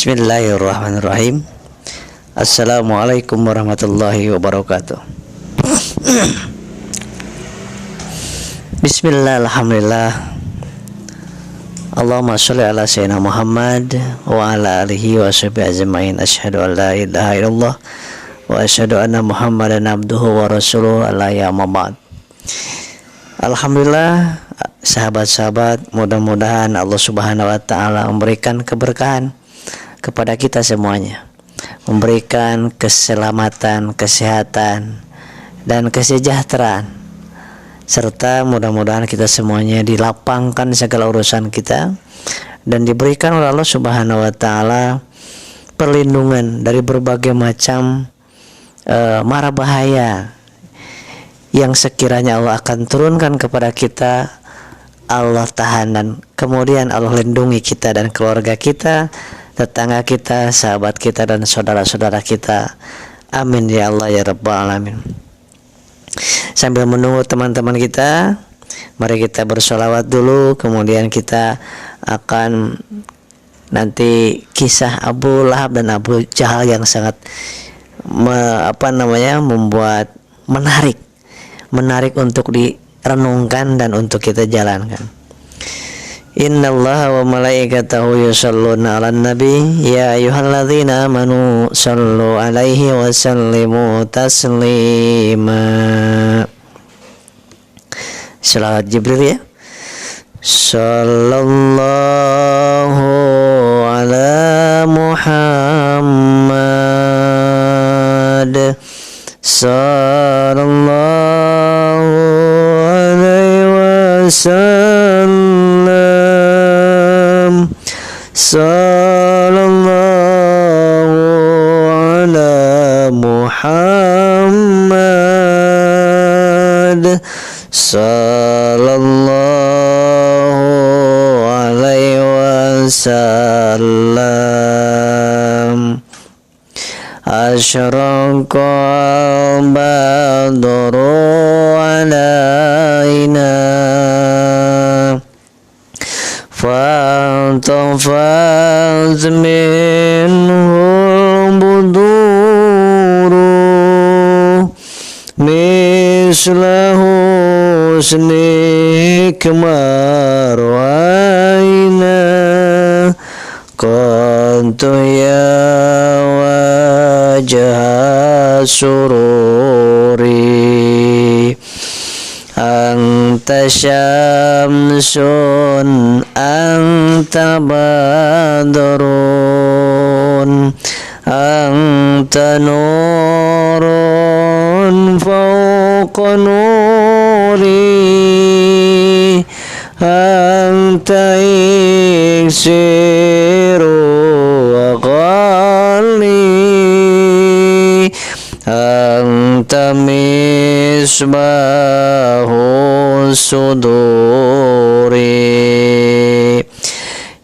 Bismillahirrahmanirrahim. Assalamualaikum warahmatullahi wabarakatuh. Bismillah, alhamdulillah. Allahumma sholli ala sayyidina Muhammad wa ala alihi wa sahbihi ajma'in. Asyhadu an la ilaha illallah wa asyhadu anna Muhammadan abduhu wa rasuluh ya amma ba'd. Alhamdulillah, sahabat-sahabat, mudah-mudahan Allah Subhanahu wa taala memberikan keberkahan kepada kita semuanya, memberikan keselamatan, kesehatan, dan kesejahteraan, serta mudah-mudahan kita semuanya dilapangkan segala urusan kita dan diberikan oleh Allah Subhanahu wa taala perlindungan dari berbagai macam mara bahaya yang sekiranya Allah akan turunkan kepada kita. Allah tahan dan kemudian Allah lindungi kita dan keluarga kita, tetangga kita, sahabat kita, dan saudara-saudara kita. Amin ya Allah ya Rabbal Alamin. Sambil menunggu teman-teman kita, mari kita bersolawat dulu. Kemudian kita akan nanti kisah Abu Lahab dan Abu Jahal yang sangat membuat menarik untuk direnungkan dan untuk kita jalankan. Innallaha wa malaikatahu yusholluna 'alan nabi ya ayyuhalladzina amanu shallu 'alaihi wa sallimu taslima. Shalawat Jibril ya. Sallallahu ala Muhammad sallallahu alaihi wasallam. Sallallahu ala Muhammad sallallahu alaihi wasallam. Asyraqal badru alaina fantafaz minhum buduru misla husnik marwaina kuntu ya wajah sururi anta syamsun anta badrun anta nurun fawqa nuri anta iksiru wa qalli anta misbahu suduri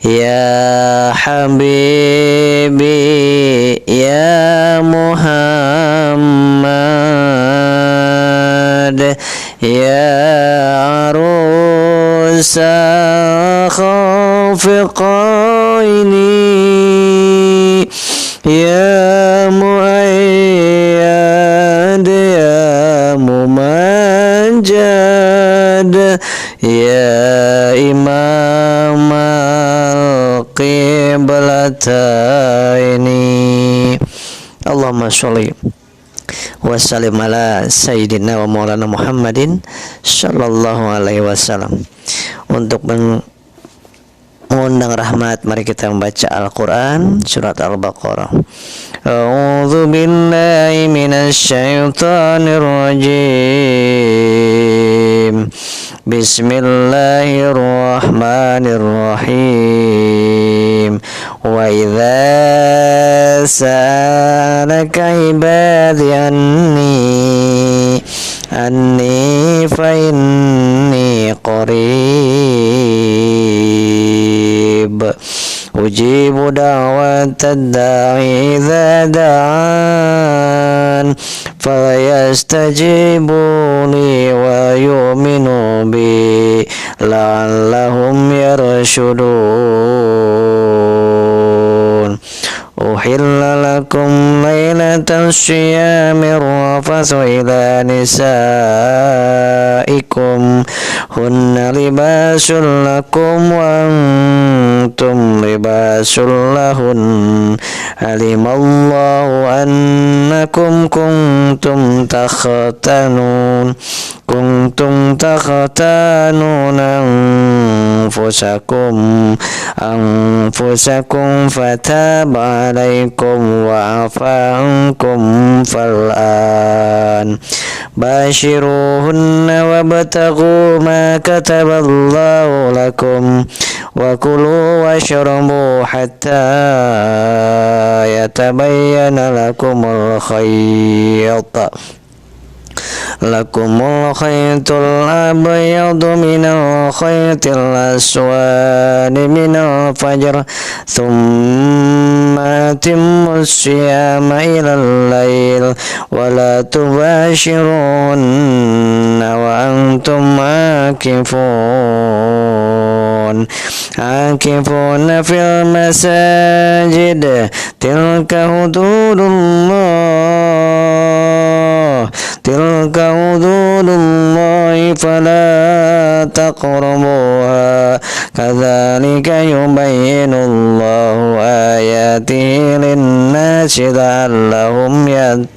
ya habibi ya Muhammad ya arusa khafiqaini ya muayyad ya mumajjad ya imam al-qiblataini. Allahumma sholli wa sallim ala sayyidina wa maulana Muhammadin sallallahu alaihi wasallam. Untuk mengundang rahmat, mari kita membaca Al-Quran surat Al-Baqarah. A'udzu billahi minasy syaithanir rajim. Bismillahirrahmanirrahim. Wa idza sa'alaka ibadi anni fa inni qarib ujibu da'watad da'i idza da'an fayastajibu li wa yu'minu bi la'allahum yarshudun. الصيام الرفث إلى نسائكم هن لباس لكم وأنتم لباس لهن علم الله أنكم كنتم تختانون أنفسكم فتاب عليكم وعفى عنكم فالآن باشروهن وابتغوا ما كتب الله لكم وكلوا واشربوا حتى يتبين لكم الخيط الأبيض من الخيط الأسود من الفجر ثم أتموا الصيام إلى الليل ولا تباشرون وأنتم عاكفون في المساجد تلك حدود الله فلا تقربوها كذلك يبين الله آياته للناس لعلهم يتقون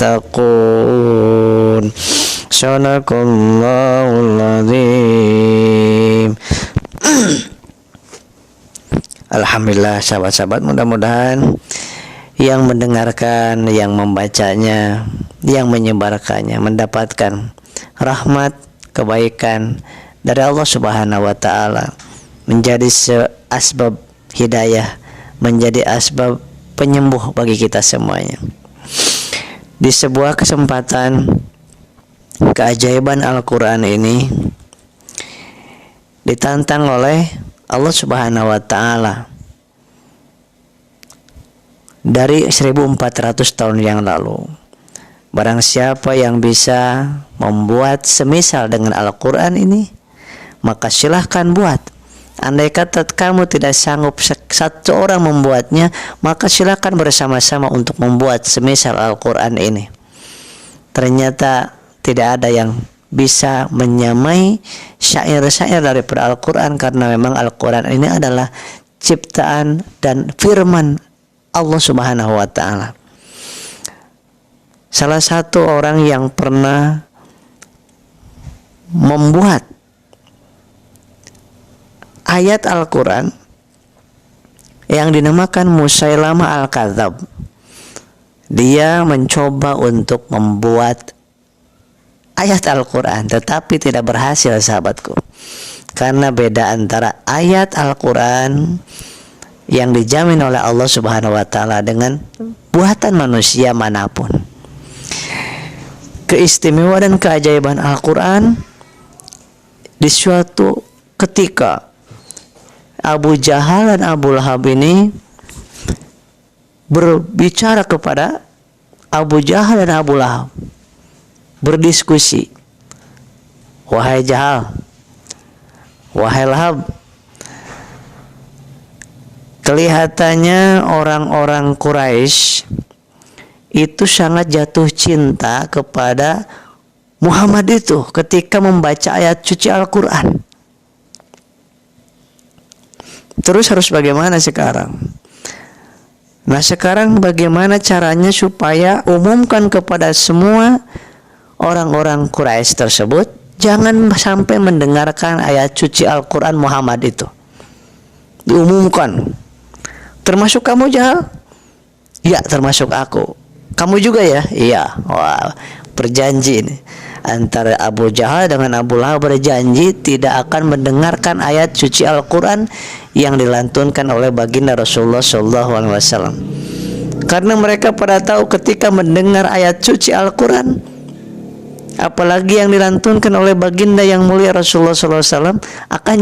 صدق الله العظيم. Alhamdulillah sahabat-sahabat, mudah-mudahan yang mendengarkan, yang membacanya, yang menyebarkannya mendapatkan rahmat, kebaikan dari Allah Subhanahu wa taala, menjadi asbab hidayah, menjadi asbab penyembuh bagi kita semuanya. Di sebuah kesempatan keajaiban Al-Qur'an ini ditantang oleh Allah Subhanahu wa taala dari 1400 tahun yang lalu. Barang siapa yang bisa membuat semisal dengan Al-Quran ini, maka silahkan buat. Andai kata kamu tidak sanggup satu orang membuatnya, maka silahkan bersama-sama untuk membuat semisal Al-Quran ini. Ternyata tidak ada yang bisa menyamai syair-syair daripada Al-Quran, karena memang Al-Quran ini adalah ciptaan dan firman Allah Subhanahu wa ta'ala. Salah satu orang yang pernah membuat ayat Al-Quran yang dinamakan Musailamah Al-Kadzab, dia mencoba untuk membuat ayat Al-Quran, tetapi tidak berhasil sahabatku. Karena beda antara ayat Al-Quran yang dijamin oleh Allah Subhanahu wa taala dengan buatan manusia manapun. Keistimewaan dan keajaiban Al-Quran di suatu ketika Abu Jahal dan Abu Lahab ini berbicara kepada Abu Jahal dan Abu Lahab, berdiskusi. Wahai Jahal, wahai Lahab, kelihatannya orang-orang Quraisy itu sangat jatuh cinta kepada Muhammad itu ketika membaca ayat suci Al-Quran. Terus harus bagaimana sekarang? Nah, sekarang bagaimana caranya supaya umumkan kepada semua orang-orang Quraisy tersebut jangan sampai mendengarkan ayat suci Al-Quran Muhammad itu. Diumumkan. Termasuk kamu, Jahal? Ya, termasuk aku. Kamu juga ya? Iya. Wah, berjanji ini. Antara Abu Jahal dengan Abu Lahab berjanji tidak akan mendengarkan ayat suci Al-Quran yang dilantunkan oleh baginda Rasulullah SAW. Karena mereka pada tahu ketika mendengar ayat suci Al-Quran, apalagi yang dilantunkan oleh baginda yang mulia Rasulullah SAW, akan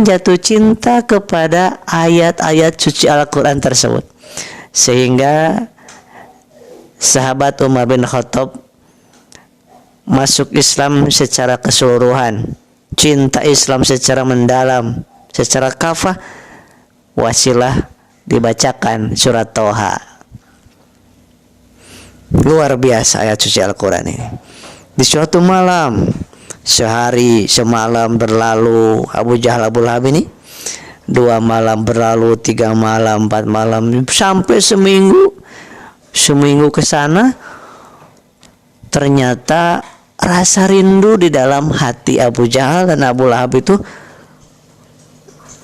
jatuh cinta kepada ayat-ayat suci Al-Quran tersebut. Sehingga sahabat Umar bin Khattab masuk Islam secara keseluruhan, cinta Islam secara mendalam, secara kafah, wasilah dibacakan surat Toha. Luar biasa ayat suci Al-Quran ini. Di suatu malam, sehari semalam berlalu, Abu Jahal Abu Lahab ini 2 malam berlalu, 3 malam, 4 malam, sampai seminggu ke sana. Ternyata rasa rindu di dalam hati Abu Jahal dan Abu Lahab itu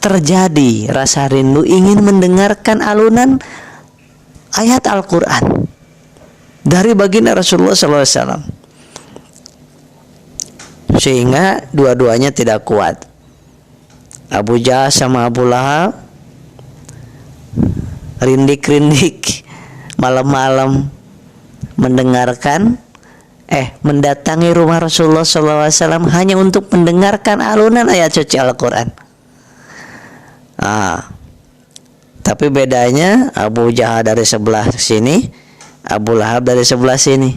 terjadi. Rasa rindu ingin mendengarkan alunan ayat Al-Quran dari baginda Rasulullah SAW, sehingga dua-duanya tidak kuat. Abu Jahal sama Abu Lahab rindik-rindik malam-malam mendatangi rumah Rasulullah SAW hanya untuk mendengarkan alunan ayat suci Al-Quran. Tapi bedanya Abu Jahal dari sebelah sini, Abu Lahab dari sebelah sini.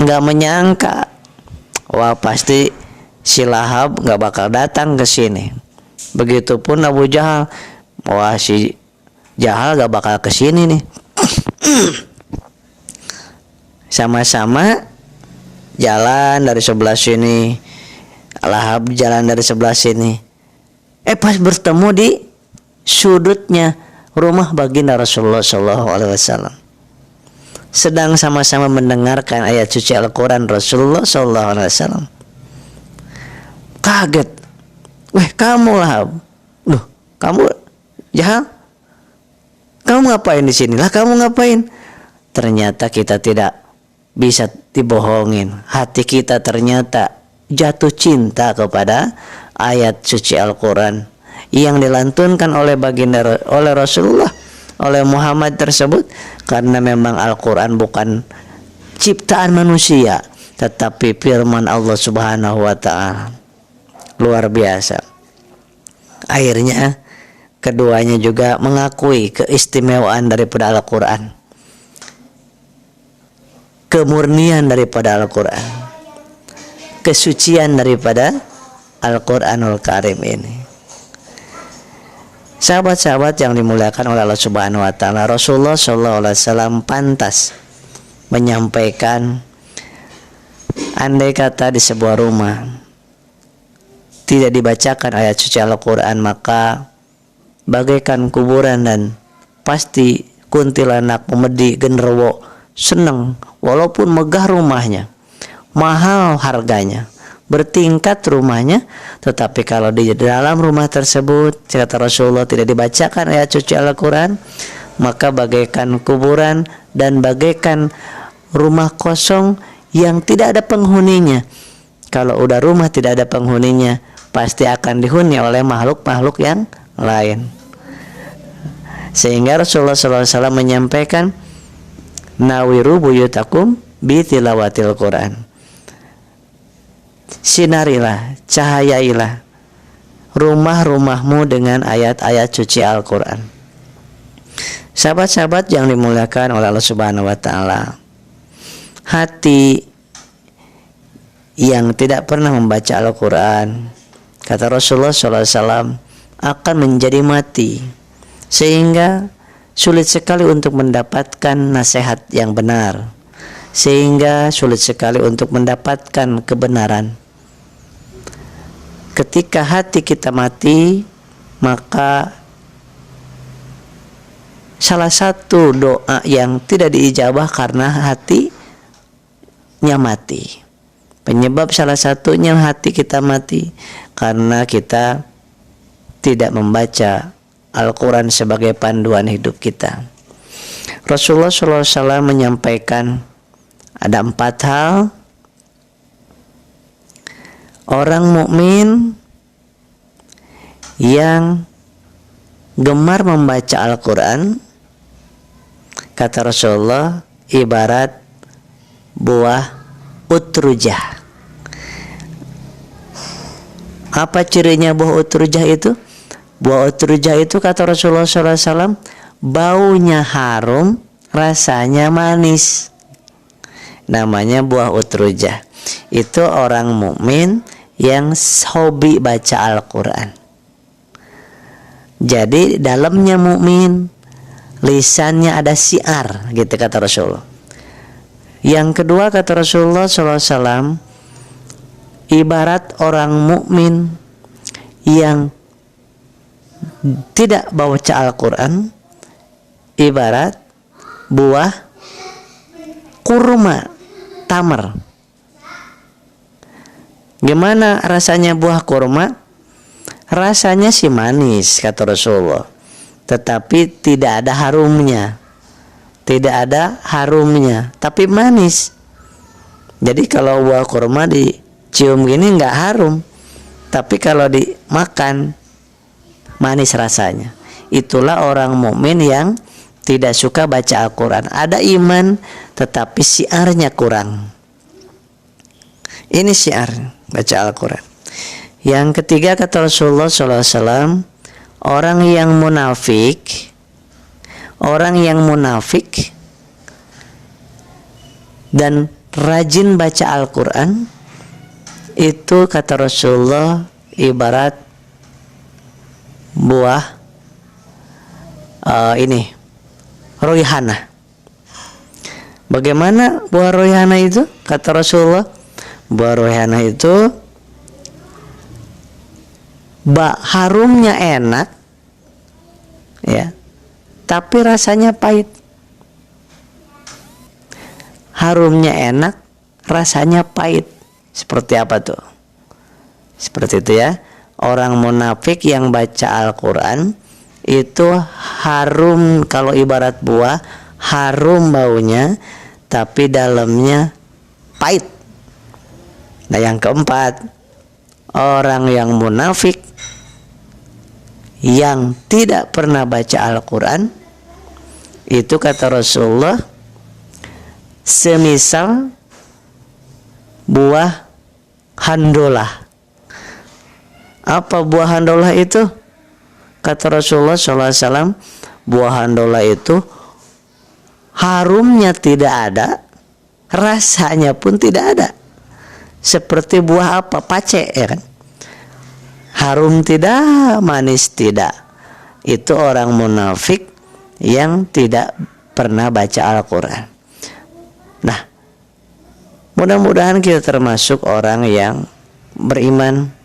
Nggak menyangka, wah pasti si Lahab nggak bakal datang ke sini. Begitupun Abu Jahal, wah si Jahal nggak bakal ke sini nih. Sama-sama jalan dari sebelah sini, Lahab jalan dari sebelah sini. Pas bertemu di sudutnya rumah baginda Rasulullah SAW, sedang sama-sama mendengarkan ayat suci Al-Quran Rasulullah SAW. Kaget, kamu Lahab, loh kamu Jahal, kamu ngapain di sini? Lah kamu ngapain? Ternyata kita tidak bisa dibohongin. Hati kita ternyata jatuh cinta kepada ayat suci Al-Quran yang dilantunkan oleh Rasulullah, oleh Muhammad tersebut. Karena memang Al-Quran bukan ciptaan manusia, tetapi firman Allah Subhanahu wa Ta'ala. Luar biasa. Akhirnya keduanya juga mengakui keistimewaan daripada Al-Quran, kemurnian daripada Al-Quran, kesucian daripada Al-Quranul Karim ini. Sahabat-sahabat yang dimuliakan oleh Allah Subhanahu wa Ta'ala, Rasulullah SAW pantas menyampaikan, andai kata di sebuah rumah tidak dibacakan ayat suci Al-Quran, maka bagaikan kuburan, dan pasti kuntilanak, pemedi, genderuwo senang, walaupun megah rumahnya, mahal harganya, bertingkat rumahnya, tetapi kalau di dalam rumah tersebut, kata Rasulullah, tidak dibacakan ayat suci Al-Quran, maka bagaikan kuburan dan bagaikan rumah kosong yang tidak ada penghuninya. Kalau udah rumah tidak ada penghuninya, pasti akan dihuni oleh makhluk-makhluk yang lain. Sehingga Rasulullah SAW menyampaikan, nawiru buyutakum bi tilawatil Quran. Sinarilah, cahayailah rumah-rumahmu dengan ayat-ayat suci Al-Quran. Sahabat-sahabat yang dimuliakan oleh Allah Subhanahu wa Ta'ala, hati yang tidak pernah membaca Al-Quran, kata Rasulullah SAW, akan menjadi mati, sehingga sulit sekali untuk mendapatkan nasihat yang benar, sehingga sulit sekali untuk mendapatkan kebenaran. Ketika hati kita mati, maka salah satu doa yang tidak diijabah karena hatinya mati. Penyebab salah satunya hati kita mati karena kita tidak membaca Al-Quran sebagai panduan hidup kita. Rasulullah SAW menyampaikan ada 4 hal orang mukmin yang gemar membaca Al-Quran, kata Rasulullah, ibarat buah utrujah. Apa cirinya buah utrujah itu? Buah utrujah itu, kata Rasulullah SAW, baunya harum, rasanya manis. Namanya buah utrujah. Itu orang mukmin yang hobi baca Al-Quran. Jadi dalamnya mukmin, lisannya ada syiar, gitu kata Rasulullah. Yang kedua kata Rasulullah SAW, ibarat orang mukmin yang tidak baca Al-Quran, ibarat buah kurma, tamar. Gimana rasanya buah kurma? Rasanya sih manis kata Rasulullah, tetapi tidak ada harumnya. Tidak ada harumnya, tapi manis. Jadi kalau buah kurma dicium gini nggak harum, tapi kalau dimakan manis rasanya. Itulah orang mukmin yang tidak suka baca Al-Quran. Ada iman tetapi syiarnya kurang. Ini syiar baca Al-Quran. Yang ketiga kata Rasulullah SAW, orang yang munafik dan rajin baca Al-Quran, itu kata Rasulullah ibarat buah royhana. Bagaimana buah royhana itu? Kata Rasulullah, buah royhana itu harumnya enak, ya, tapi rasanya pahit. Harumnya enak, rasanya pahit. Seperti apa tuh? Seperti itu ya. Orang munafik yang baca Al-Quran itu harum, kalau ibarat buah, harum baunya, tapi dalamnya pahit. Nah yang keempat, orang yang munafik yang tidak pernah baca Al-Quran, itu kata Rasulullah semisal buah handolah. Apa buah handolah itu? Kata Rasulullah SAW, buah handolah itu harumnya tidak ada, rasanya pun tidak ada. Seperti buah apa? Pace, ya kan? Harum tidak, manis tidak. Itu orang munafik yang tidak pernah baca Al-Quran. Nah, mudah-mudahan kita termasuk orang yang beriman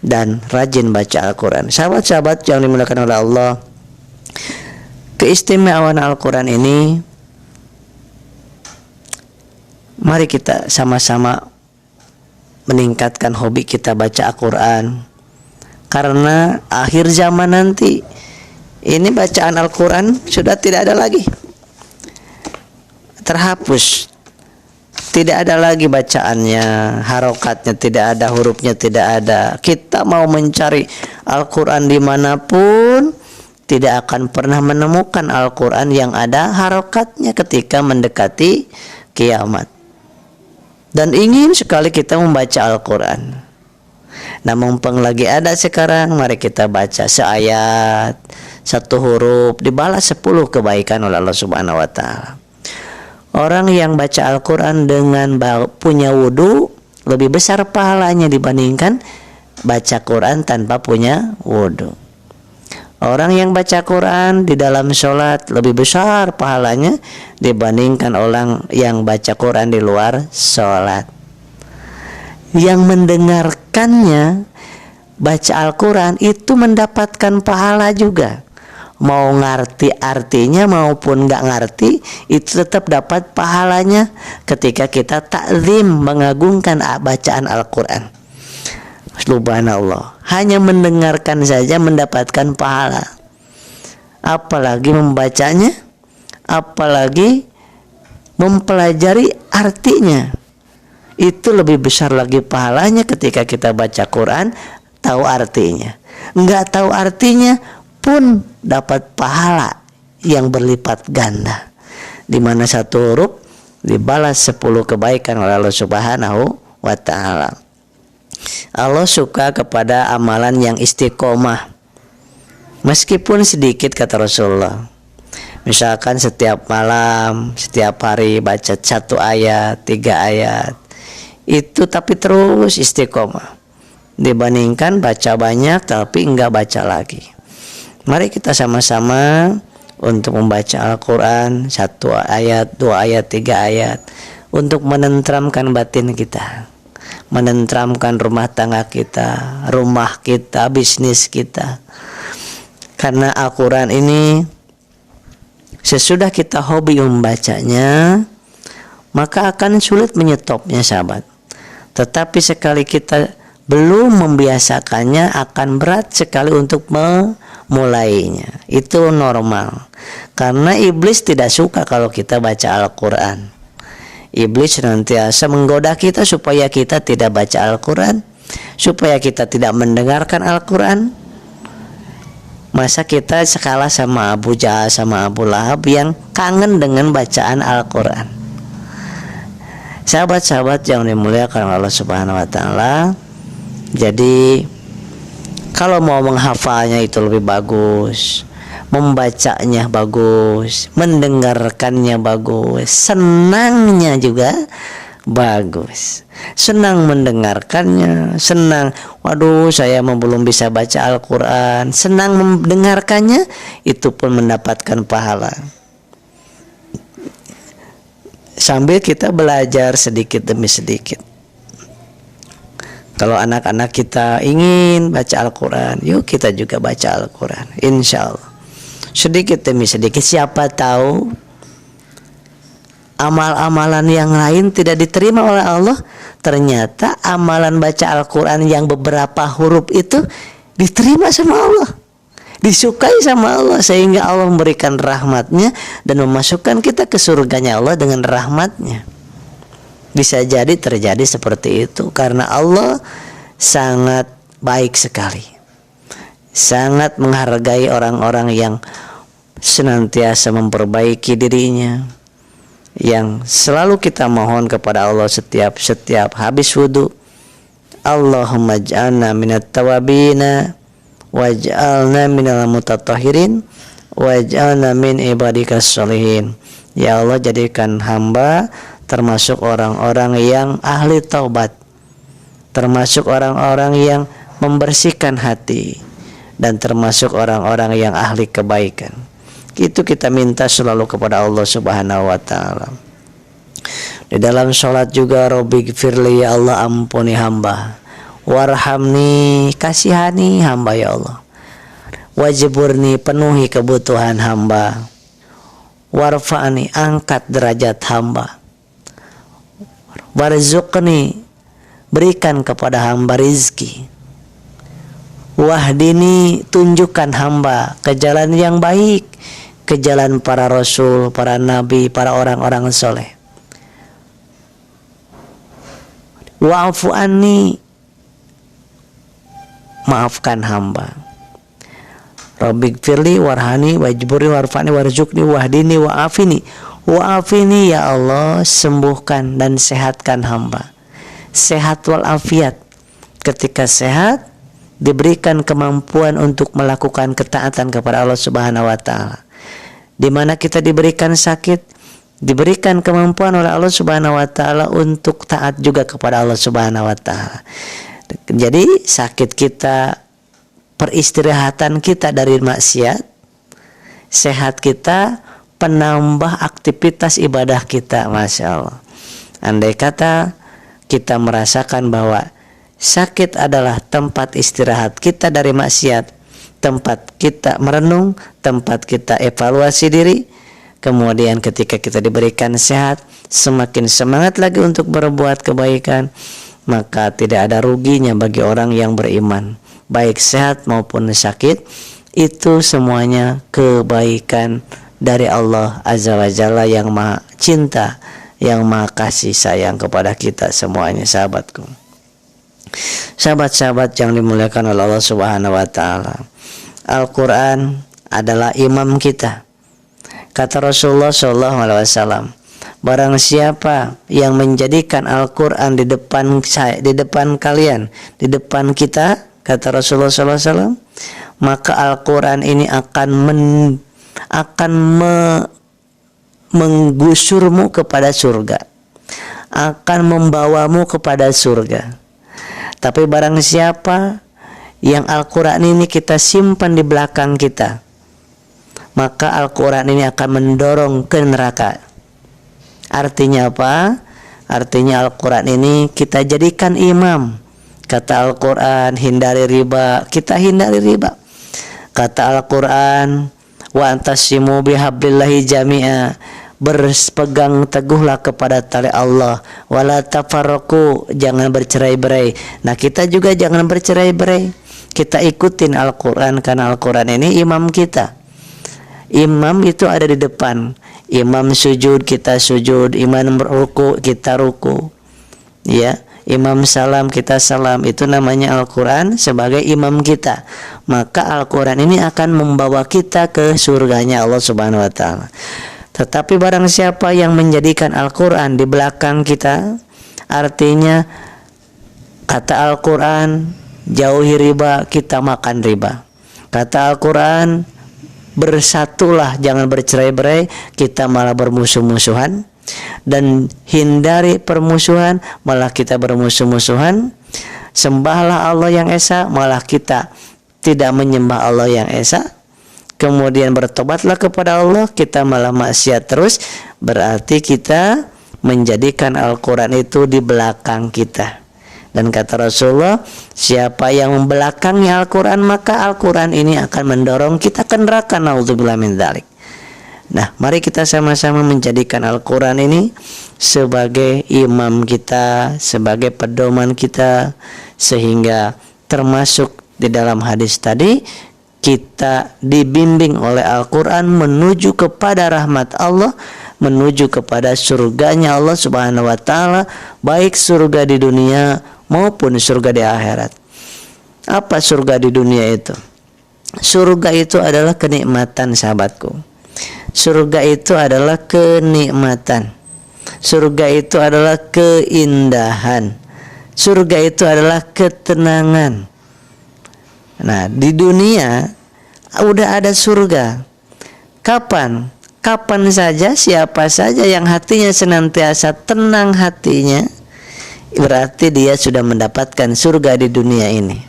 dan rajin baca Al-Quran. Sahabat-sahabat yang dimuliakan oleh Allah, keistimewaan Al-Quran ini, mari kita sama-sama meningkatkan hobi kita baca Al-Quran. Karena akhir zaman nanti ini bacaan Al-Quran sudah tidak ada lagi, terhapus. Tidak ada lagi bacaannya, harokatnya tidak ada, hurufnya tidak ada. Kita mau mencari Al-Quran dimanapun, tidak akan pernah menemukan Al-Quran yang ada harokatnya ketika mendekati kiamat. Dan ingin sekali kita membaca Al-Quran. Nah, mumpung lagi ada sekarang, mari kita baca seayat, satu huruf, dibalas 10 kebaikan oleh Allah Subhanahu wa Ta'ala. Orang yang baca Al-Quran dengan punya wudu lebih besar pahalanya dibandingkan baca Quran tanpa punya wudu. Orang yang baca Quran di dalam sholat lebih besar pahalanya dibandingkan orang yang baca Quran di luar sholat. Yang mendengarkannya baca Al-Quran itu mendapatkan pahala juga. Mau ngerti artinya maupun nggak ngerti, itu tetap dapat pahalanya ketika kita takzim, mengagungkan bacaan Al-Quran. Subhanallah, hanya mendengarkan saja mendapatkan pahala, apalagi membacanya, apalagi mempelajari artinya. Itu lebih besar lagi pahalanya ketika kita baca Quran, tahu artinya. Nggak tahu artinya pun dapat pahala yang berlipat ganda, di mana satu huruf dibalas 10 kebaikan oleh Allah Subhanahu wa Ta'ala. Allah suka kepada amalan yang istiqomah, meskipun sedikit kata Rasulullah. Misalkan setiap malam, setiap hari baca 1 ayat, 3 ayat, itu tapi terus istiqomah, dibandingkan baca banyak tapi enggak baca lagi. Mari kita sama-sama untuk membaca Al-Quran 1 ayat, 2 ayat, 3 ayat, untuk menenteramkan batin kita, menenteramkan rumah tangga kita, rumah kita, bisnis kita. Karena Al-Quran ini sesudah kita hobi membacanya, maka akan sulit menyetopnya, sahabat. Tetapi sekali kita belum membiasakannya, akan berat sekali untuk memulainya. Itu normal. Karena iblis tidak suka kalau kita baca Al-Quran. Iblis senantiasa menggoda kita supaya kita tidak baca Al-Quran, supaya kita tidak mendengarkan Al-Quran. Masa kita sekalah sama Abu Jahal, sama Abu Lahab yang kangen dengan bacaan Al-Quran. Sahabat-sahabat yang dimuliakan Allah Subhanahu wa Ta'ala, jadi kalau mau menghafalnya itu lebih bagus, membacanya bagus, mendengarkannya bagus, senangnya juga bagus. Senang mendengarkannya, senang, waduh saya belum bisa baca Al-Quran, senang mendengarkannya, itu pun mendapatkan pahala. Sambil kita belajar sedikit demi sedikit. Kalau anak-anak kita ingin baca Al-Quran, yuk kita juga baca Al-Quran, insya Allah. Sedikit demi sedikit, siapa tahu amal-amalan yang lain tidak diterima oleh Allah, ternyata amalan baca Al-Quran yang beberapa huruf itu diterima sama Allah, disukai sama Allah, sehingga Allah memberikan rahmatnya dan memasukkan kita ke surganya Allah dengan rahmatnya. Bisa jadi terjadi seperti itu karena Allah sangat baik sekali, sangat menghargai orang-orang yang senantiasa memperbaiki dirinya, yang selalu kita mohon kepada Allah setiap habis wudu, Allahumma ij'alna minat tawabina waj'alna minal mutatahhirin waj'alna min ibadikas sholihin. Ya Allah, jadikan hamba termasuk orang-orang yang ahli taubat, termasuk orang-orang yang membersihkan hati, dan termasuk orang-orang yang ahli kebaikan. Itu kita minta selalu kepada Allah Subhanahu wa Ta'ala. Di dalam sholat juga, Rabbi gfirli, ya Allah ampuni hamba, warhamni, kasihani hamba ya Allah, wajburni, penuhi kebutuhan hamba, warfa'ni, angkat derajat hamba, warzuqni, berikan kepada hamba rizki, wahdini, tunjukkan hamba ke jalan yang baik, ke jalan para rasul, para nabi, para orang-orang soleh, wa'fu anni, maafkan hamba. Rabbi gfirli warhani wajburi warfani warzuqni wahdini wa'afini. Wa'afini, ya Allah, sembuhkan dan sehatkan hamba. Sehat walafiat. Ketika sehat, diberikan kemampuan untuk melakukan ketaatan kepada Allah Subhanahu wa Ta'ala. Di mana kita diberikan sakit, diberikan kemampuan oleh Allah Subhanahu wa Ta'ala untuk taat juga kepada Allah Subhanahu wa Ta'ala. Jadi sakit kita, peristirahatan kita dari maksiat, sehat kita, penambah aktivitas ibadah kita. Masya Allah. Andai kata kita merasakan bahwa sakit adalah tempat istirahat kita dari maksiat, tempat kita merenung, tempat kita evaluasi diri, kemudian ketika kita diberikan sehat, semakin semangat lagi untuk berbuat kebaikan, maka tidak ada ruginya bagi orang yang beriman. Baik sehat maupun sakit, itu semuanya kebaikan dari Allah Azza wa Jalla yang maha cinta, yang maha kasih sayang kepada kita semuanya, sahabatku. Sahabat-sahabat yang dimuliakan oleh Allah Subhanahu wa Ta'ala, Al-Quran adalah imam kita. Kata Rasulullah SAW, barang siapa yang menjadikan Al-Quran di depan saya, di depan kalian, di depan kita, kata Rasulullah SAW, maka Al-Quran ini akan menggusurmu kepada surga, akan membawamu kepada surga. Tapi barang siapa yang Al-Quran ini kita simpan di belakang kita, maka Al-Quran ini akan mendorong ke neraka. Artinya apa? Artinya Al-Quran ini kita jadikan imam. Kata Al-Quran, hindari riba, kita hindari riba. Kata Al-Quran, wa antasimu bihablillahi jami'a, berpegang teguhlah kepada tali Allah, wala tafarraqu, jangan bercerai-berai. Nah, kita juga jangan bercerai-berai. Kita ikutin Al-Quran, karena Al-Quran ini imam kita. Imam itu ada di depan. Imam sujud, kita sujud. Imam ruku, kita ruku. Ya, imam salam, kita salam. Itu namanya Al-Quran sebagai imam kita. Maka Al-Quran ini akan membawa kita ke surganya Allah Subhanahu wa Ta'ala. Tetapi barang siapa yang menjadikan Al-Quran di belakang kita, artinya kata Al-Quran, jauhi riba, kita makan riba. Kata Al-Quran, bersatulah, jangan bercerai-berai, kita malah bermusuh-musuhan. Dan hindari permusuhan, malah kita bermusuh-musuhan. Sembahlah Allah yang Esa, malah kita tidak menyembah Allah yang Esa. Kemudian bertobatlah kepada Allah, kita malah maksiat terus. Berarti kita menjadikan Al-Quran itu di belakang kita. Dan kata Rasulullah, siapa yang membelakangi Al-Quran, maka Al-Quran ini akan mendorong kita ke neraka. Naudzubillah min dzalik. Nah, mari kita sama-sama menjadikan Al-Quran ini sebagai imam kita, sebagai pedoman kita, sehingga termasuk di dalam hadis tadi, kita dibimbing oleh Al-Quran menuju kepada rahmat Allah, menuju kepada surganya Allah Subhanahu wa Ta'ala, baik surga di dunia maupun surga di akhirat. Apa surga di dunia itu? Surga itu adalah kenikmatan, sahabatku. Surga itu adalah kenikmatan. Surga itu adalah keindahan. Surga itu adalah ketenangan. Nah, di dunia udah ada surga. Kapan? Kapan saja, siapa saja yang hatinya senantiasa tenang hatinya, berarti dia sudah mendapatkan surga di dunia ini.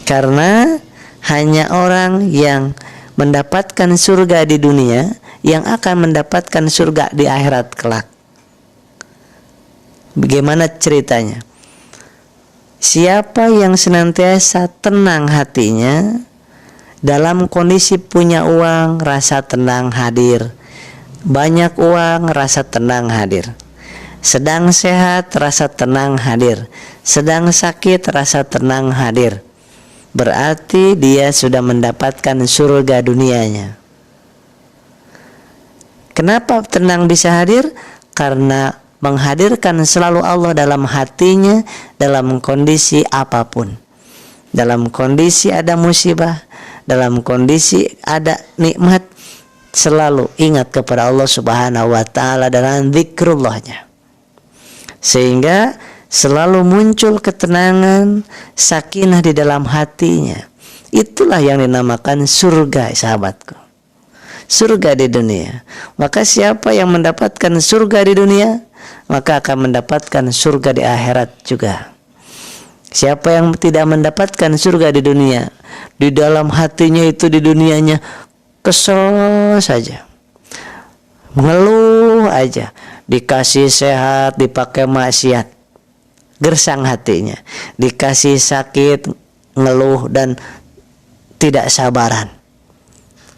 Karena hanya orang yang mendapatkan surga di dunia yang akan mendapatkan surga di akhirat kelak. Bagaimana ceritanya? Siapa yang senantiasa tenang hatinya, dalam kondisi punya uang, rasa tenang hadir. Banyak uang, rasa tenang hadir. Sedang sehat, rasa tenang hadir. Sedang sakit, rasa tenang hadir. Berarti dia sudah mendapatkan surga dunianya. Kenapa tenang bisa hadir? Karena menghadirkan selalu Allah dalam hatinya, dalam kondisi apapun. Dalam kondisi ada musibah, dalam kondisi ada nikmat, selalu ingat kepada Allah Subhanahu wa Ta'ala dalam zikrullahnya. Sehingga selalu muncul ketenangan, sakinah di dalam hatinya. Itulah yang dinamakan surga, sahabatku. Surga di dunia. Maka siapa yang mendapatkan surga di dunia, maka akan mendapatkan surga di akhirat juga. Siapa yang tidak mendapatkan surga di dunia, di dalam hatinya itu di dunianya kesel saja, mengeluh aja, dikasih sehat dipakai maksiat, gersang hatinya. Dikasih sakit, ngeluh dan tidak sabaran,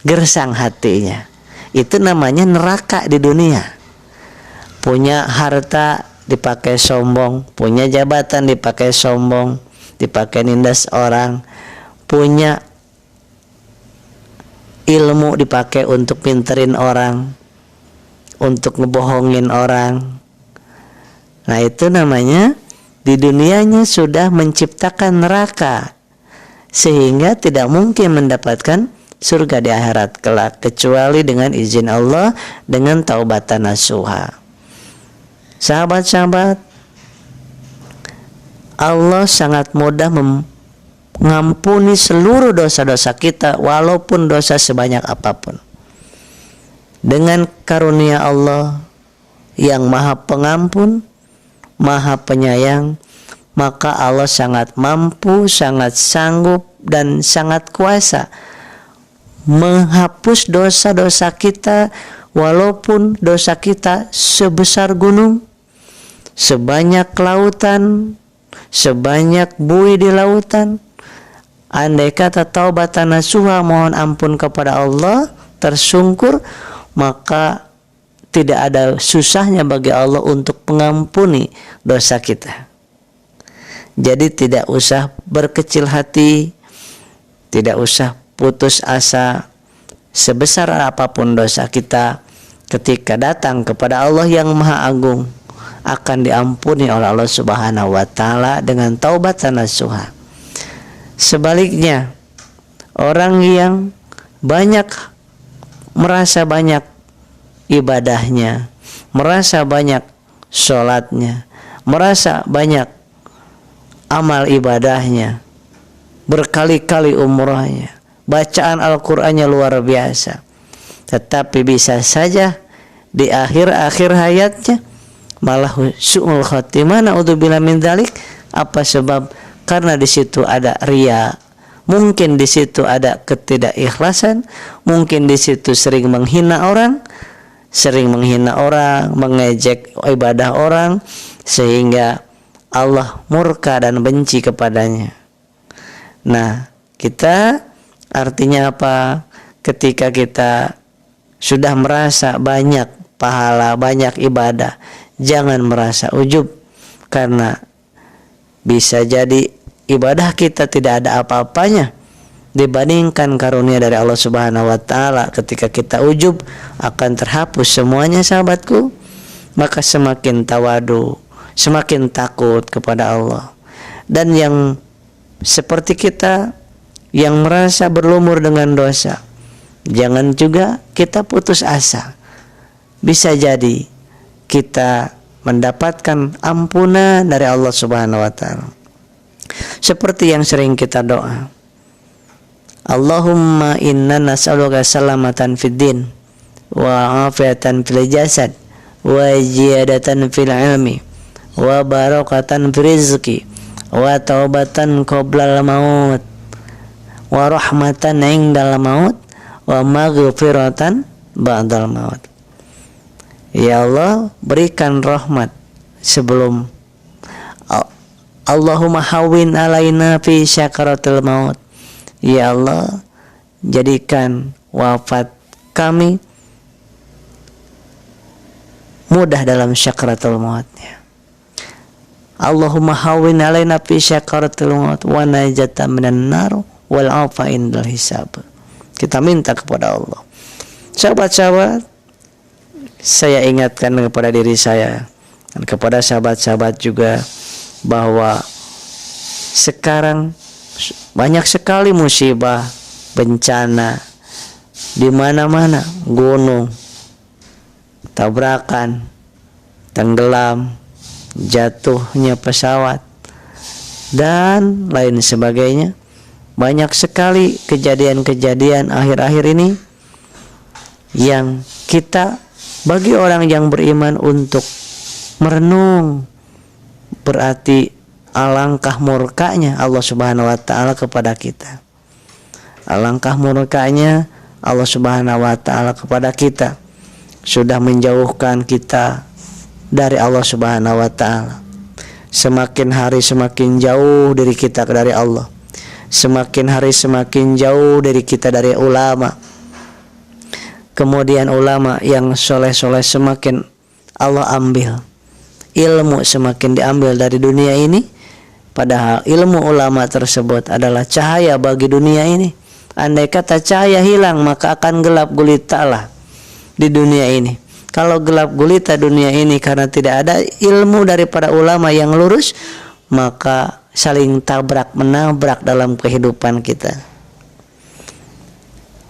gersang hatinya. Itu namanya neraka di dunia. Punya harta dipakai sombong, punya jabatan dipakai sombong, dipakai nindas orang, punya ilmu dipakai untuk pinterin orang, untuk ngebohongin orang. Nah, itu namanya di dunianya sudah menciptakan neraka, sehingga tidak mungkin mendapatkan surga di akhirat kelak, kecuali dengan izin Allah, dengan taubatan nasuha. Sahabat-sahabat, Allah sangat mudah mengampuni seluruh dosa-dosa kita, walaupun dosa sebanyak apapun. Dengan karunia Allah yang maha pengampun, maha penyayang, maka Allah sangat mampu, sangat sanggup, dan sangat kuasa menghapus dosa-dosa kita, walaupun dosa kita sebesar gunung, sebanyak lautan, sebanyak buih di lautan. Andai kata taubatan nasuha, mohon ampun kepada Allah, tersungkur, maka tidak ada susahnya bagi Allah untuk mengampuni dosa kita. Jadi tidak usah berkecil hati, tidak usah putus asa. Sebesar apapun dosa kita, ketika datang kepada Allah yang Maha Agung, akan diampuni oleh Allah Subhanahu wa Ta'ala dengan taubatan nasuha. Sebaliknya, orang yang merasa banyak ibadahnya, merasa banyak sholatnya, merasa banyak amal ibadahnya, berkali-kali umrahnya, bacaan Al-Qur'annya luar biasa, tetapi bisa saja di akhir-akhir hayatnya malah su'ul khatimah, naudzubillah min dzalik. Apa sebab? Karena di situ ada riya, mungkin di situ ada ketidakikhlasan, mungkin di situ sering menghina orang, mengejek ibadah orang, sehingga Allah murka dan benci kepadanya. Nah, kita artinya apa? Ketika kita sudah merasa banyak pahala, banyak ibadah, jangan merasa ujub, karena bisa jadi ibadah kita tidak ada apa-apanya dibandingkan karunia dari Allah Subhanahu wa Ta'ala. Ketika kita ujub, akan terhapus semuanya, sahabatku. Maka semakin tawadu, semakin takut kepada Allah. Dan yang seperti kita yang merasa berlumur dengan dosa, jangan juga kita putus asa. Bisa jadi kita mendapatkan ampunan dari Allah Subhanahu wa Ta'ala. Seperti yang sering kita doa, Allahumma inna nas'aluka salamatan fid din wa afiatan fil jasad wa ziyadatan fil ilmi wa barakatan fil rizqi wa taubatan qoblal maut wa rahmatan indal maut wa maghfiratan ba'dal maut. Ya Allah, berikan rahmat sebelum. Allahumma hawwin alaina fi syakaratil maut. Ya Allah, jadikan wafat kami mudah dalam syakaratul mautnya. Allahumma hawwin alaina fi syakaratil maut wa najatan minan nar wal afa indal hisab. Kita minta kepada Allah. Sahabat-sahabat, saya ingatkan kepada diri saya dan kepada sahabat-sahabat juga, bahwa sekarang banyak sekali musibah, bencana di mana-mana, gunung, tabrakan, tenggelam, jatuhnya pesawat dan lain sebagainya. Banyak sekali kejadian-kejadian akhir-akhir ini yang kita, bagi orang yang beriman, untuk merenung. Berarti alangkah murkanya Allah Subhanahu wa Ta'ala kepada kita. Alangkah murkanya Allah Subhanahu wa Ta'ala kepada kita, sudah menjauhkan kita dari Allah Subhanahu wa Ta'ala. Semakin hari semakin jauh diri kita dari Allah. Semakin hari semakin jauh dari kita dari ulama. Kemudian ulama yang soleh-soleh semakin Allah ambil. Ilmu semakin diambil dari dunia ini, padahal ilmu ulama tersebut adalah cahaya bagi dunia ini. Andai kata cahaya hilang, maka akan gelap gulitalah di dunia ini. Kalau gelap gulita dunia ini karena tidak ada ilmu daripada ulama yang lurus, maka saling tabrak menabrak dalam kehidupan kita.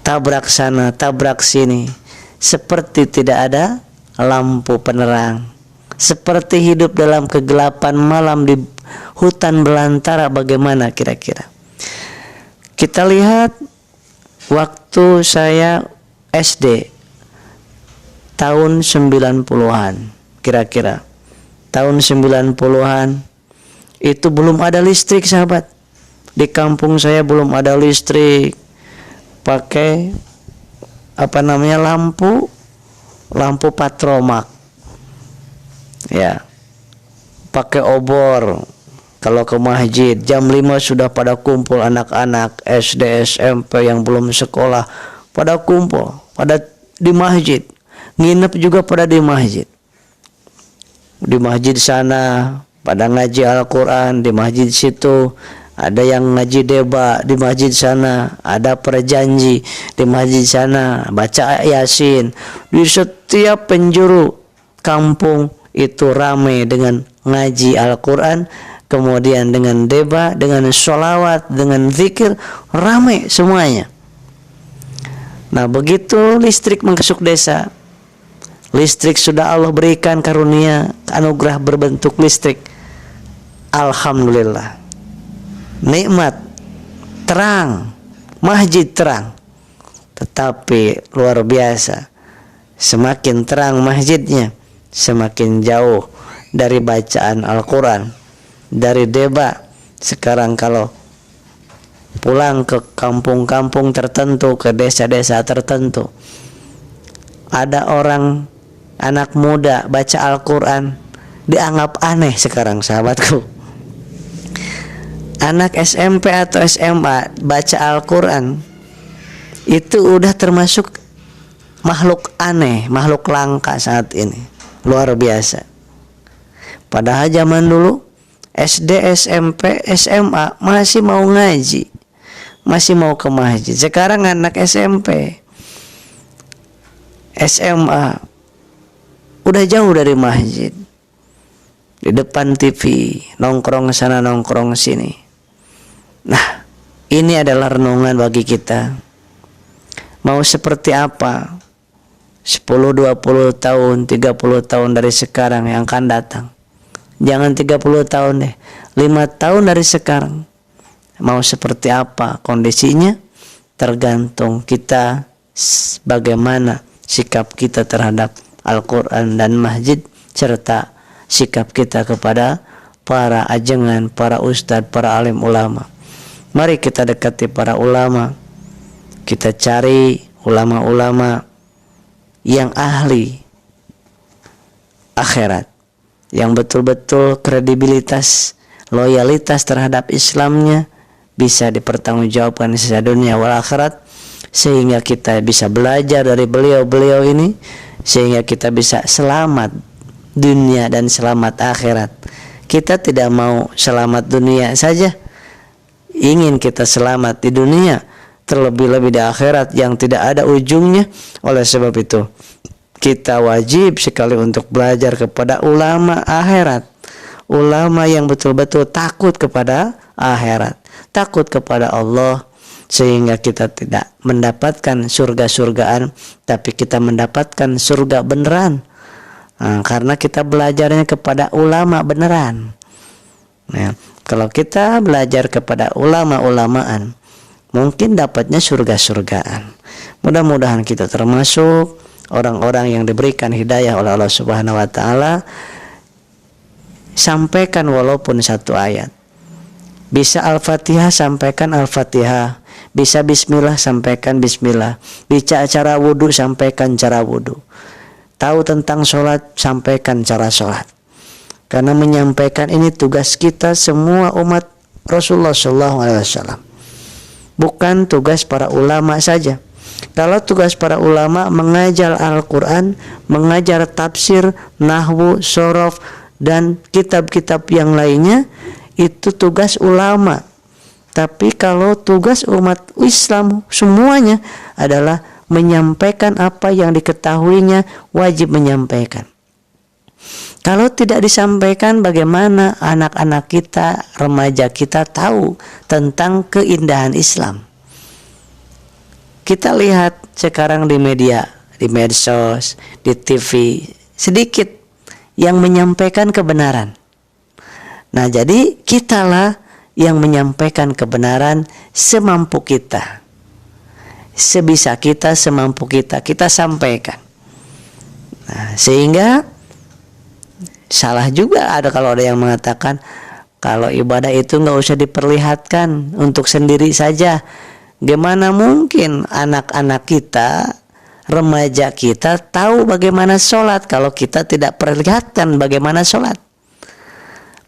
Tabrak sana, tabrak sini, seperti tidak ada lampu penerang. Seperti hidup dalam kegelapan malam di hutan belantara. Bagaimana kira-kira? Kita lihat waktu saya SD tahun 90-an, kira-kira tahun 90-an itu belum ada listrik, sahabat. Di kampung saya belum ada listrik, pakai lampu patromak, ya, pakai obor. Kalau ke masjid jam 5 sudah pada kumpul anak-anak SD SMP yang belum sekolah, pada kumpul pada di masjid, nginep juga pada di masjid. Di masjid sana pada ngaji Al-Quran, di masjid situ ada yang ngaji debat, di masjid sana ada perjanji, di masjid sana baca Yasin. Di setiap penjuru kampung itu ramai dengan ngaji Al-Quran, kemudian dengan debat, dengan sholawat, dengan zikir, ramai semuanya. Nah, begitu listrik masuk desa, listrik sudah Allah berikan karunia, anugerah berbentuk listrik, alhamdulillah, nikmat, terang, masjid terang. Tetapi luar biasa, semakin terang masjidnya, semakin jauh dari bacaan Al-Quran, dari debat. Sekarang kalau pulang ke kampung-kampung tertentu, ke desa-desa tertentu, ada orang anak muda baca Al-Quran, dianggap aneh sekarang, sahabatku. Anak SMP atau SMA baca Al-Quran itu udah termasuk makhluk aneh, makhluk langka saat ini. Luar biasa. Padahal zaman dulu SD, SMP, SMA masih mau ngaji, masih mau ke masjid. Sekarang anak SMP, SMA udah jauh dari masjid, di depan TV, nongkrong sana nongkrong sini. Nah, ini adalah renungan bagi kita. Mau seperti apa 10, 20 tahun, 30 tahun dari sekarang yang akan datang? Jangan 30 tahun deh, 5 tahun dari sekarang. Mau seperti apa kondisinya? Tergantung kita bagaimana sikap kita terhadap Al-Quran dan masjid, serta sikap kita kepada para ajengan, para ustadz, para alim ulama. Mari kita dekati para ulama. Kita cari ulama-ulama yang ahli akhirat, yang betul-betul kredibilitas, loyalitas terhadap Islamnya bisa dipertanggungjawabkan di sisa dunia wal akhirat, sehingga kita bisa belajar dari beliau-beliau ini, sehingga kita bisa selamat dunia dan selamat akhirat. Kita tidak mau selamat dunia saja, ingin kita selamat di dunia, terlebih-lebih di akhirat yang tidak ada ujungnya. Oleh sebab itu kita wajib sekali untuk belajar kepada ulama akhirat, ulama yang betul-betul takut kepada akhirat, takut kepada Allah, sehingga kita tidak mendapatkan surga-surgaan, tapi kita mendapatkan surga beneran. Nah, karena kita belajarnya kepada ulama beneran. Nah, kalau kita belajar kepada ulama-ulamaan, mungkin dapatnya surga-surgaan. Mudah-mudahan kita termasuk orang-orang yang diberikan hidayah oleh Allah Subhanahu wa taala. Sampaikan walaupun satu ayat. Bisa Al-Fatihah, sampaikan Al-Fatihah. Bisa bismillah, sampaikan bismillah. Bisa cara wudu, sampaikan cara wudu. Tahu tentang sholat, sampaikan cara sholat. Karena menyampaikan ini tugas kita semua umat Rasulullah SAW. Bukan tugas para ulama saja. Kalau tugas para ulama mengajar Al-Quran, mengajar tafsir, nahwu, sorof, dan kitab-kitab yang lainnya, itu tugas ulama. Tapi kalau tugas umat Islam semuanya adalah menyampaikan apa yang diketahuinya, wajib menyampaikan. Kalau tidak disampaikan, bagaimana anak-anak kita, remaja kita tahu tentang keindahan Islam? Kita lihat sekarang di media, di medsos, di TV, sedikit yang menyampaikan kebenaran. Nah, jadi kitalah yang menyampaikan kebenaran semampu kita. Sebisa kita, semampu kita, kita sampaikan. Nah, sehingga salah juga ada kalau ada yang mengatakan kalau ibadah itu nggak usah diperlihatkan, untuk sendiri saja. Gimana mungkin anak-anak kita remaja kita tahu bagaimana sholat kalau kita tidak perlihatkan bagaimana sholat?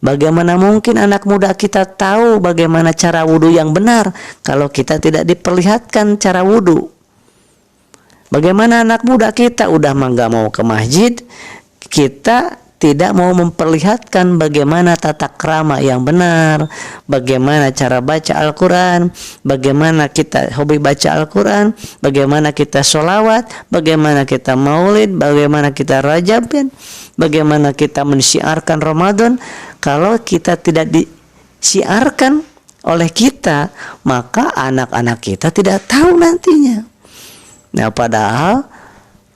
Bagaimana mungkin anak muda kita tahu bagaimana cara wudhu yang benar kalau kita tidak diperlihatkan cara wudhu? Bagaimana anak muda kita udah nggak mau ke masjid, kita tidak mau memperlihatkan bagaimana tata krama yang benar, bagaimana cara baca Al-Quran, bagaimana kita hobi baca Al-Quran, bagaimana kita sholawat, bagaimana kita maulid, bagaimana kita rajabin, bagaimana kita mensiarkan Ramadan. Kalau kita tidak disiarkan oleh kita, maka anak-anak kita tidak tahu nantinya. Nah, padahal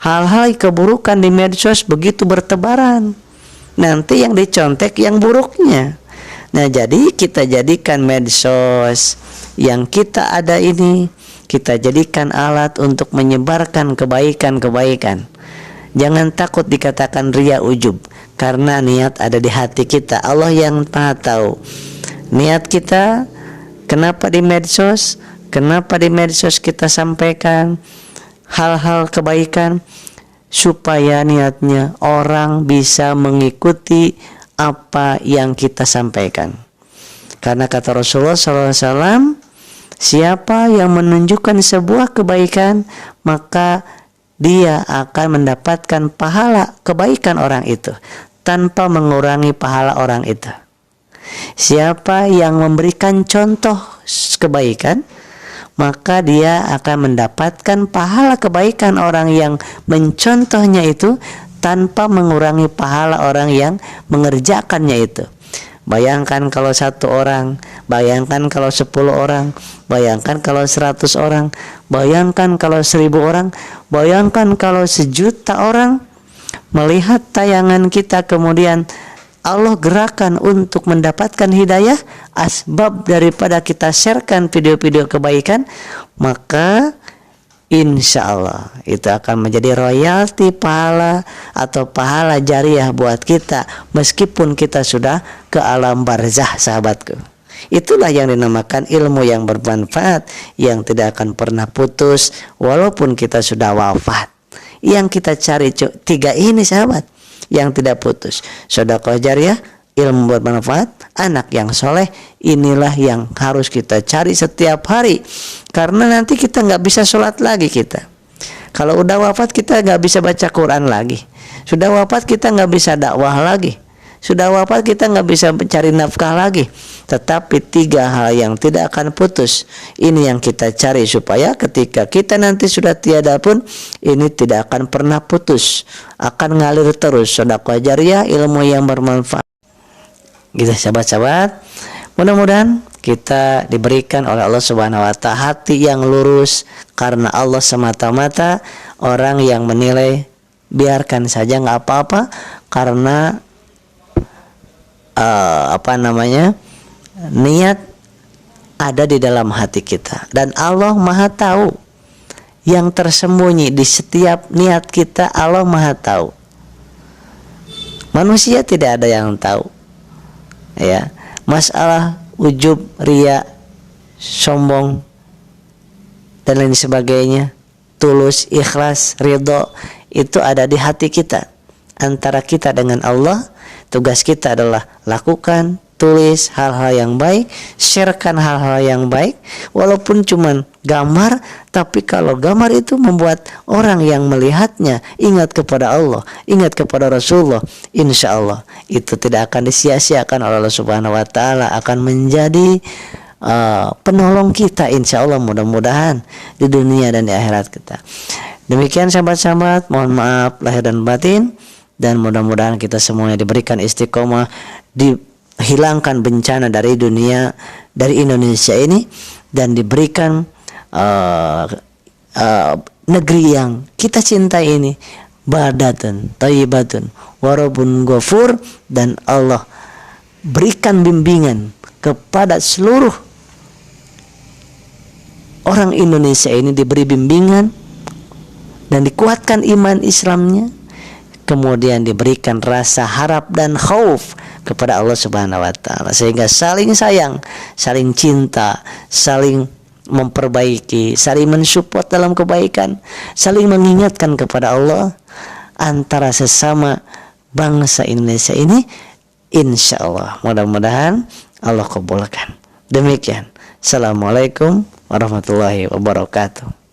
hal-hal keburukan di medsos begitu bertebaran. Nanti yang dicontek yang buruknya. Nah, jadi kita jadikan medsos yang kita ada ini, kita jadikan alat untuk menyebarkan kebaikan-kebaikan. Jangan takut dikatakan riya ujub, karena niat ada di hati kita. Allah yang Maha tahu niat kita. Kenapa di medsos? Kenapa di medsos kita sampaikan hal-hal kebaikan? Supaya niatnya orang bisa mengikuti apa yang kita sampaikan. Karena kata Rasulullah SAW, siapa yang menunjukkan sebuah kebaikan, maka dia akan mendapatkan pahala kebaikan orang itu tanpa mengurangi pahala orang itu. Siapa yang memberikan contoh kebaikan, maka dia akan mendapatkan pahala kebaikan orang yang mencontohnya itu tanpa mengurangi pahala orang yang mengerjakannya itu. Bayangkan kalau 1 orang, bayangkan kalau 10 orang, bayangkan kalau 100 orang, bayangkan kalau 1000 orang, bayangkan kalau 1.000.000 orang melihat tayangan kita, kemudian Allah gerakan untuk mendapatkan hidayah, asbab daripada kita sharekan video-video kebaikan, maka insya Allah itu akan menjadi royalti pahala atau pahala jariah buat kita, meskipun kita sudah ke alam barzah, sahabatku. Itulah yang dinamakan ilmu yang bermanfaat, yang tidak akan pernah putus walaupun kita sudah wafat. Yang kita cari 3 ini, sahabat, yang tidak putus: sedekah jariah, ilmu bermanfaat, anak yang soleh. Inilah yang harus kita cari setiap hari, karena nanti kita nggak bisa sholat lagi. Kita kalau udah wafat, kita nggak bisa baca Quran lagi. Sudah wafat, kita nggak bisa dakwah lagi. Sudah wafat, kita nggak bisa mencari nafkah lagi. Tetapi 3 hal yang tidak akan putus, ini yang kita cari, supaya ketika kita nanti sudah tiada pun, ini tidak akan pernah putus, akan ngalir terus. Sedekah jariah, ilmu yang bermanfaat. Gitu, sahabat-sahabat. Mudah-mudahan kita diberikan oleh Allah Subhanahu wa Ta'ala hati yang lurus, karena Allah semata-mata. Orang yang menilai, biarkan saja, nggak apa-apa, karena niat ada di dalam hati kita, dan Allah Maha tahu yang tersembunyi di setiap niat kita. Allah Maha tahu. Manusia tidak ada yang tahu, ya. Masalah ujub, riya, sombong, dan lain sebagainya, tulus, ikhlas, ridho, itu ada di hati kita, antara kita dengan Allah. Tugas kita adalah lakukan, tulis hal-hal yang baik, sharekan hal-hal yang baik, walaupun cuman gambar, tapi kalau gambar itu membuat orang yang melihatnya ingat kepada Allah, ingat kepada Rasulullah, insya Allah itu tidak akan disia-siakan oleh Allah Subhanahu wa Ta'ala, akan menjadi penolong kita, insya Allah, mudah-mudahan di dunia dan di akhirat kita. Demikian sahabat-sahabat, mohon maaf lahir dan batin, dan mudah-mudahan kita semuanya diberikan istiqomah, dihilangkan bencana dari dunia, dari Indonesia ini, dan diberikan negeri yang kita cintai ini badatun, thayyibatun, warabun ghafur, dan Allah berikan bimbingan kepada seluruh orang Indonesia ini, diberi bimbingan dan dikuatkan iman Islamnya, kemudian diberikan rasa harap dan khauf kepada Allah Subhanahu wa Ta'ala, sehingga saling sayang, saling cinta, saling memperbaiki, saling mensupport dalam kebaikan, saling mengingatkan kepada Allah antara sesama bangsa Indonesia ini, insya Allah mudah-mudahan Allah kabulkan. Demikian. Assalamualaikum warahmatullahi wabarakatuh.